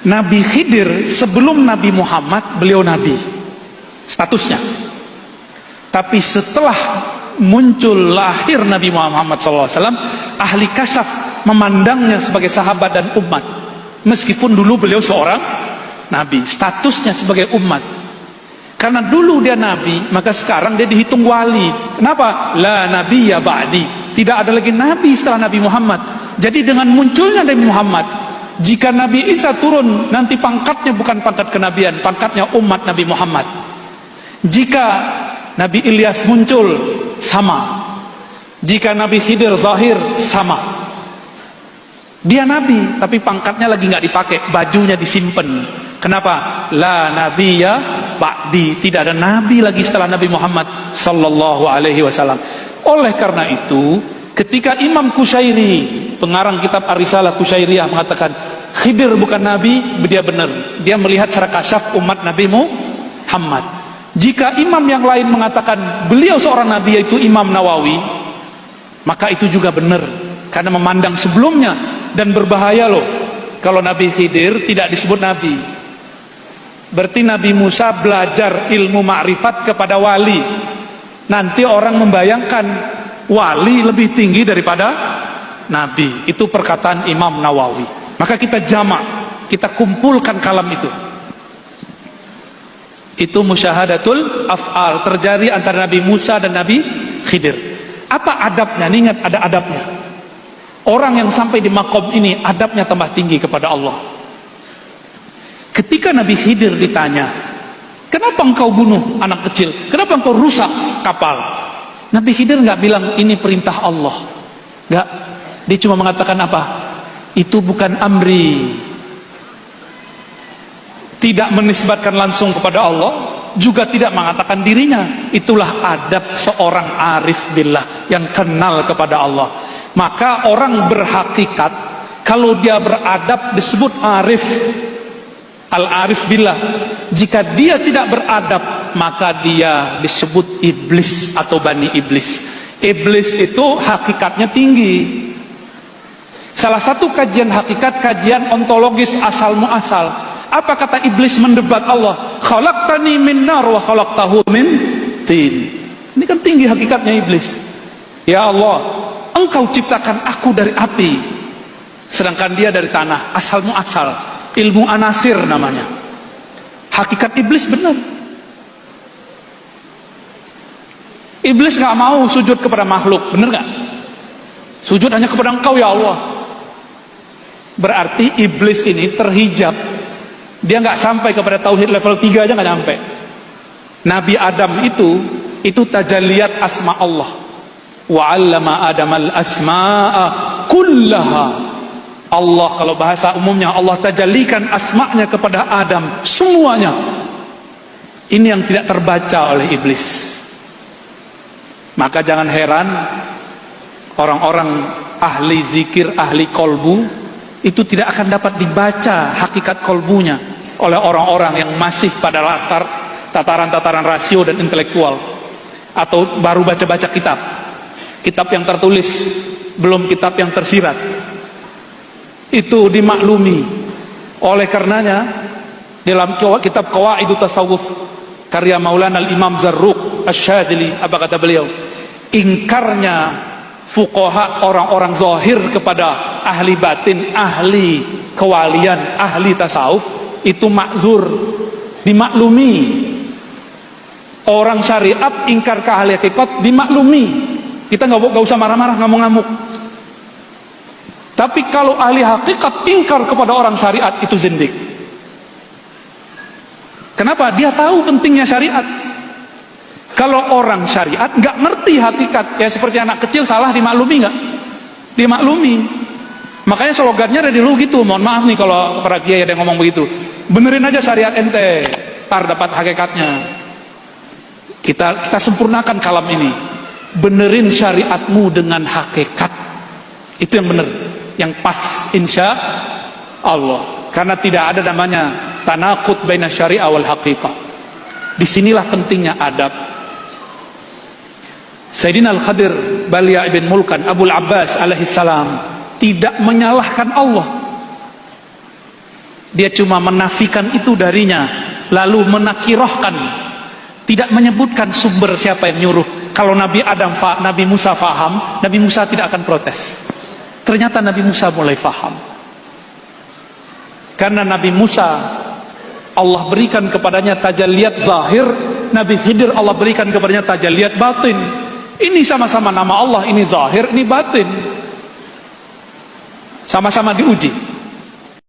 Nabi Khidir sebelum Nabi Muhammad beliau nabi statusnya, tapi setelah muncul lahir Nabi Muhammad SAW, ahli kasyaf memandangnya sebagai sahabat dan umat, meskipun dulu beliau seorang nabi, statusnya sebagai umat. Karena dulu dia nabi, maka sekarang dia dihitung wali. Kenapa? La nabiyya ba'di, tidak ada lagi nabi setelah Nabi Muhammad. Jadi dengan munculnya Nabi Muhammad, jika Nabi Isa turun, nanti pangkatnya bukan pangkat kenabian, pangkatnya umat Nabi Muhammad. Jika Nabi Ilyas muncul, sama. Jika Nabi Khidir zahir, sama. Dia nabi, tapi pangkatnya lagi nggak dipakai, bajunya disimpan. Kenapa? La nabiyya ba'di, tidak ada nabi lagi setelah Nabi Muhammad sallallahu alaihi wasallam. Oleh karena itu, ketika Imam Qushairi, pengarang kitab Ar-Risalah Qushairiyah, mengatakan Khidir bukan nabi, dia benar. Dia melihat secara kasyaf umat Nabi Muhammad. Jika imam yang lain mengatakan beliau seorang nabi, yaitu Imam Nawawi, maka itu juga benar, karena memandang sebelumnya. Dan berbahaya loh kalau Nabi Khidir tidak disebut nabi. Berarti Nabi Musa belajar ilmu ma'rifat kepada wali. Nanti orang membayangkan wali lebih tinggi daripada nabi. Itu perkataan Imam Nawawi. Maka kita jamak, kita kumpulkan kalam itu. Itu musyahadatul af'al, terjadi antara Nabi Musa dan Nabi Khidir. Apa adabnya? Ingat, ada adabnya. Orang yang sampai di makom ini adabnya tambah tinggi kepada Allah. Ketika Nabi Khidir ditanya, kenapa engkau bunuh anak kecil? Kenapa engkau rusak kapal? Nabi Khidir nggak bilang ini perintah Allah. Nggak. Dia cuma mengatakan apa? Itu bukan amri. Tidak menisbatkan langsung kepada Allah, juga tidak mengatakan dirinya. Itulah adab seorang arif billah yang kenal kepada Allah. Maka orang berhakikat, kalau dia beradab disebut arif, al-arif billah. Jika dia tidak beradab, maka dia disebut iblis atau bani iblis. Iblis itu hakikatnya tinggi. Salah satu kajian hakikat, kajian ontologis asal muasal. Apa kata iblis mendebat Allah? Khalaqtani min nar wa khalaqtahu min tin. Ini kan tinggi hakikatnya iblis. Ya Allah, engkau ciptakan aku dari api, sedangkan dia dari tanah, asal muasal. Ilmu anasir namanya. Hakikat iblis benar. Iblis gak mau sujud kepada makhluk, benar gak? Sujud hanya kepada engkau ya Allah. Berarti iblis ini terhijab. Dia gak sampai kepada tauhid level 3 aja gak sampai. Nabi Adam itu tajalliyat asma Allah. Wa 'allama Adamal asma'a kullaha. Allah, kalau bahasa umumnya, Allah tajallikan asma'nya kepada Adam semuanya. Ini yang tidak terbaca oleh iblis. Maka jangan heran orang-orang ahli zikir, ahli kolbu, itu tidak akan dapat dibaca hakikat kolbunya oleh orang-orang yang masih pada tataran-tataran rasio dan intelektual, atau baru baca-baca kitab yang tertulis, belum kitab yang tersirat. Itu dimaklumi. Oleh karenanya dalam kitab Qawaidut Tasawuf karya Maulana Al-Imam Zarruq Asy-Syadzili, apa kata beliau? Ingkarnya fuqaha, orang-orang zahir kepada ahli batin, ahli kewalian, ahli tasawuf, itu ma'zur, dimaklumi. Orang syariat ingkar ke ahli hakikat, dimaklumi. Kita nggak usah marah-marah, ngamuk-ngamuk. Tapi kalau ahli hakikat ingkar kepada orang syariat, itu zindik. Kenapa? Dia tahu pentingnya syariat. Kalau orang syariat nggak ngerti hakikat, ya seperti anak kecil salah dimaklumi nggak? Dimaklumi. Makanya slogannya dari dulu gitu. Mohon maaf nih kalau para kiai ada yang ngomong begitu. Benerin aja syariat ente, tar dapat hakikatnya. Kita sempurnakan kalam ini. Benerin syariatmu dengan hakikat. Itu yang bener, yang pas, insya Allah. Karena tidak ada namanya tanaqud baina syariah wal haqiqah. Disinilah pentingnya adab. Sayyidina Al-Khadir Balia ibn Mulkan Abul Abbas alaihi salam tidak menyalahkan Allah. Dia cuma menafikan itu darinya, lalu menakirohkan, tidak menyebutkan sumber siapa yang nyuruh. Kalau Nabi Musa faham, Nabi Musa tidak akan protes. Ternyata Nabi Musa mulai faham. Karena Nabi Musa Allah berikan kepadanya tajalliyat zahir, Nabi Khidir Allah berikan kepadanya tajalliyat batin. Ini sama-sama nama Allah, ini zahir, ini batin. Sama-sama diuji.